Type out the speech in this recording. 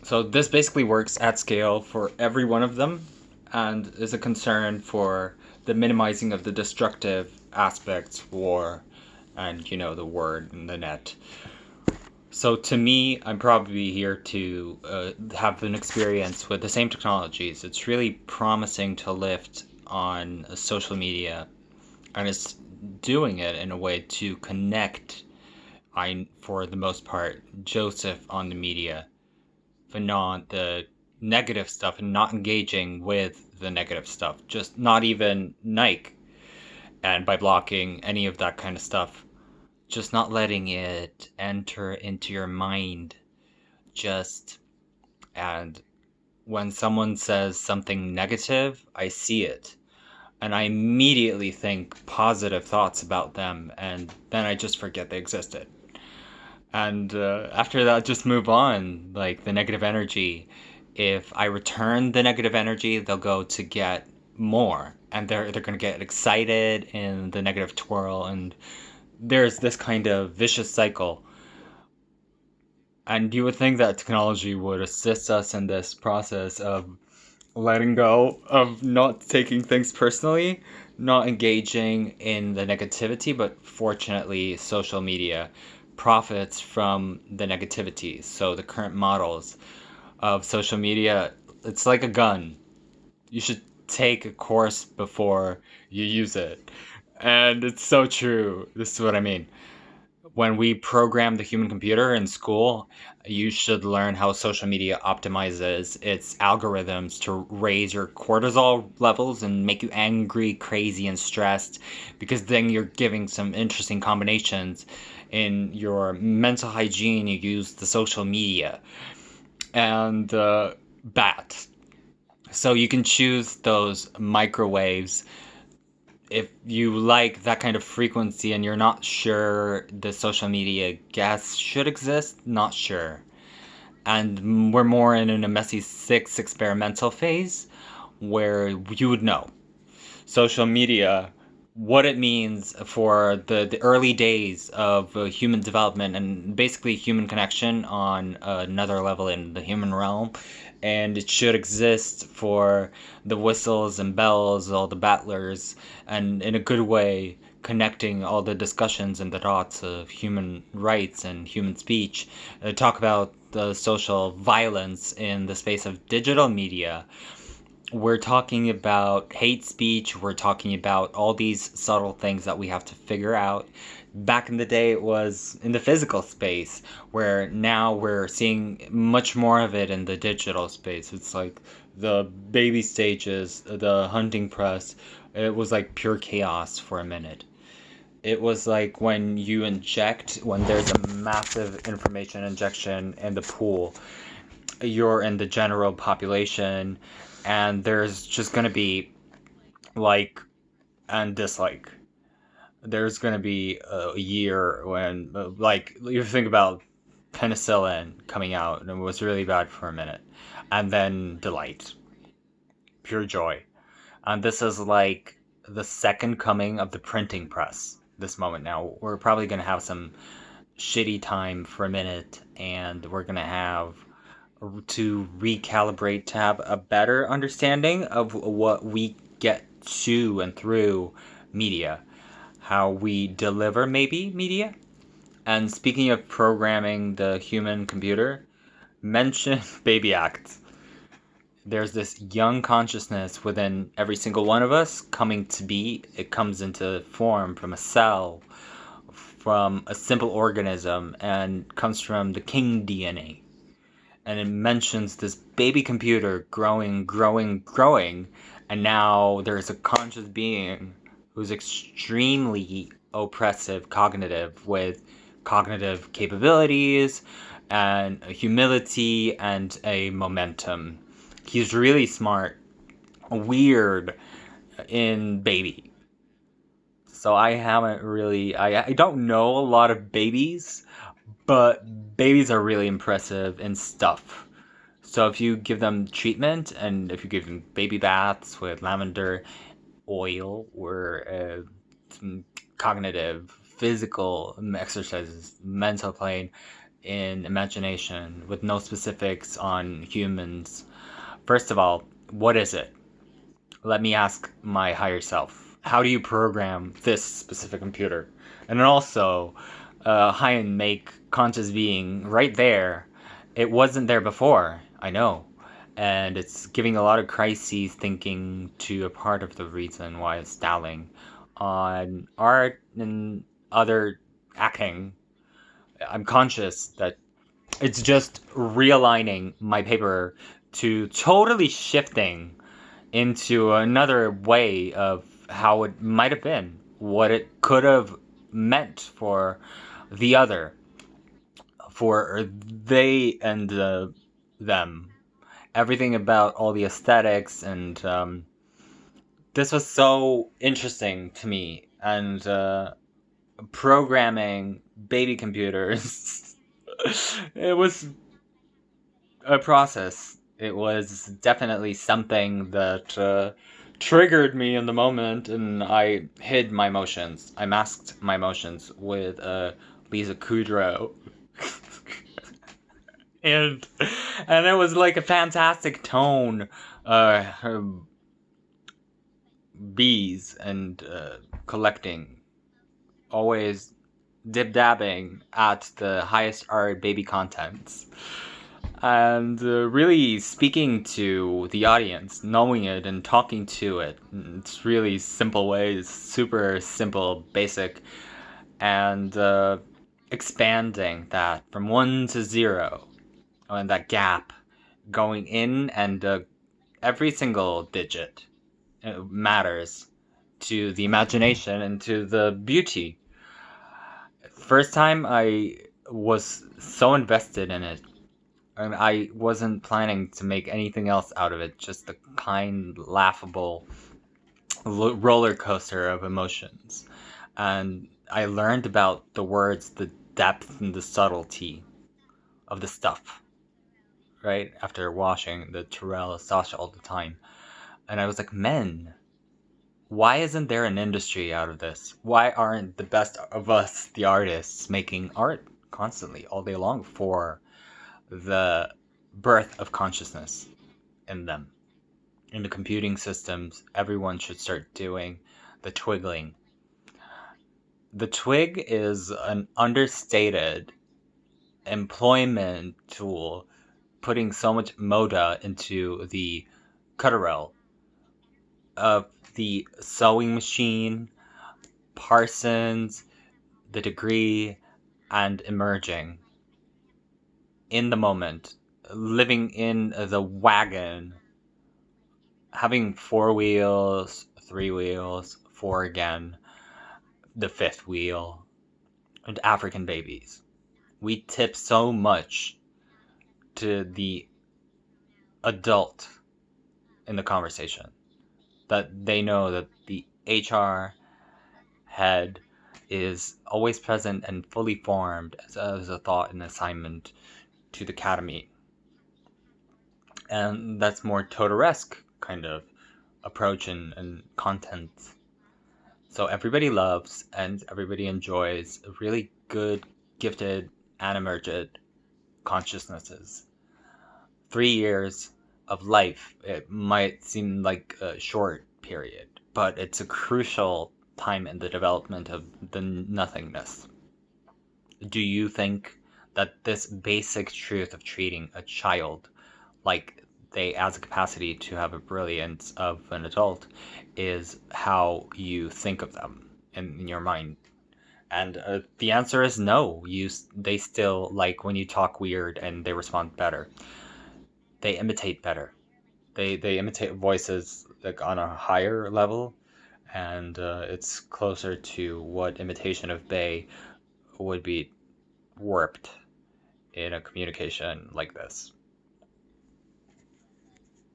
So this basically works at scale for every one of them and is a concern for the minimizing of the destructive aspects, war, and the word and the net. So to me, I'm probably here to have an experience with the same technologies. It's really promising to lift on social media, and it's doing it in a way to connect. For the most part, Joseph on the media, for not the negative stuff and not engaging with the negative stuff. Just not even Nike, and by blocking any of that kind of stuff, just not letting it enter into your mind. Just and when someone says something negative, I see it. And I immediately think positive thoughts about them, and then I just forget they existed. And after that, just move on. Like the negative energy, if I return the negative energy, they'll go to get more, and they're gonna get excited in the negative twirl, and there's this kind of vicious cycle. And you would think that technology would assist us in this process of letting go, of not taking things personally, not engaging in the negativity, but fortunately, social media profits from the negativity. So the current models of social media, it's like a gun. You should take a course before you use it. And it's so true. This is what I mean. When we program the human computer in school, you should learn how social media optimizes its algorithms to raise your cortisol levels and make you angry, crazy, and stressed, because then you're giving some interesting combinations. In your mental hygiene, you use the social media and bat. So you can choose those microwaves if you like that kind of frequency and you're not sure the social media guests should exist, not sure. And we're more in a messy six experimental phase where you would know social media, what it means for the early days of human development and basically human connection on another level in the human realm. And it should exist for the whistles and bells, all the battlers, and in a good way, connecting all the discussions and the thoughts of human rights and human speech. Talk about the social violence in the space of digital media. We're talking about hate speech. We're talking about all these subtle things that we have to figure out. Back in the day, it was in the physical space, where now we're seeing much more of it in the digital space. It's like the baby stages, the hunting press. It was like pure chaos for a minute. It was like when there's a massive information injection in the pool, you're in the general population, and there's just going to be like and dislike. There's going to be a year when, like, you think about penicillin coming out and it was really bad for a minute, and then delight, pure joy. And this is like the second coming of the printing press. This moment now, we're probably going to have some shitty time for a minute, and we're going to have to recalibrate to have a better understanding of what we get to and through media, how we deliver maybe media. And speaking of programming the human computer, mention Baby Act. There's this young consciousness within every single one of us coming to be. It comes into form from a cell, from a simple organism, and comes from the king DNA. And it mentions this baby computer growing, growing, growing, and now there's a conscious being who's extremely oppressive cognitive, with cognitive capabilities and a humility and a momentum. He's really smart, weird in baby. So I don't know a lot of babies, but babies are really impressive in stuff. So if you give them treatment, and if you give them baby baths with lavender oil, or some cognitive, physical exercises, mental plane, in imagination with no specifics on humans. First of all, what is it? Let me ask my higher self. How do you program this specific computer? And then also, high and make conscious being right there. It wasn't there before, I know. And it's giving a lot of crises thinking to a part of the reason why it's stalling on art and other acting. I'm conscious that it's just realigning my paper to totally shifting into another way of how it might have been, what it could have meant for the other, for they and them. Everything about all the aesthetics and this was so interesting to me. And programming baby computers, it was a process. It was definitely something that triggered me in the moment, and I hid my emotions. I masked my emotions with Lisa Kudrow. and and it was like a fantastic tone. Her bees and collecting, always dib dabbing at the highest art baby contents. And really speaking to the audience, knowing it and talking to it. It's really simple ways, super simple, basic, and expanding that from 1 to 0, and that gap going in, and every single digit matters to the imagination and to the beauty. First time I was so invested in it. And I wasn't planning to make anything else out of it, just the kind, laughable roller coaster of emotions. And I learned about the words, the depth, and the subtlety of the stuff, right? After watching the Terrell Sasha all the time. And I was like, men, why isn't there an industry out of this? Why aren't the best of us, the artists, making art constantly, all day long, for the birth of consciousness in them? In the computing systems, everyone should start doing the twiggling. The twig is an understated employment tool, putting so much moda into the cutterell of the sewing machine, Parsons, the degree, and emerging in the moment, living in the wagon, having 4 wheels, 3 wheels, 4 again, the 5th wheel, and African babies. We tip so much to the adult in the conversation that they know that the HR head is always present and fully formed as a thought and assignment to the academy. And that's more Totoresque kind of approach and content. So everybody loves and everybody enjoys really good, gifted, and emergent consciousnesses. 3 years of life, it might seem like a short period, but it's a crucial time in the development of the nothingness. Do you think that this basic truth of treating a child like they has a capacity to have a brilliance of an adult is how you think of them in your mind? And the answer is no. They still like when you talk weird, and they respond better. They imitate better. They imitate voices like on a higher level, and it's closer to what imitation of Bay would be warped in a communication like this.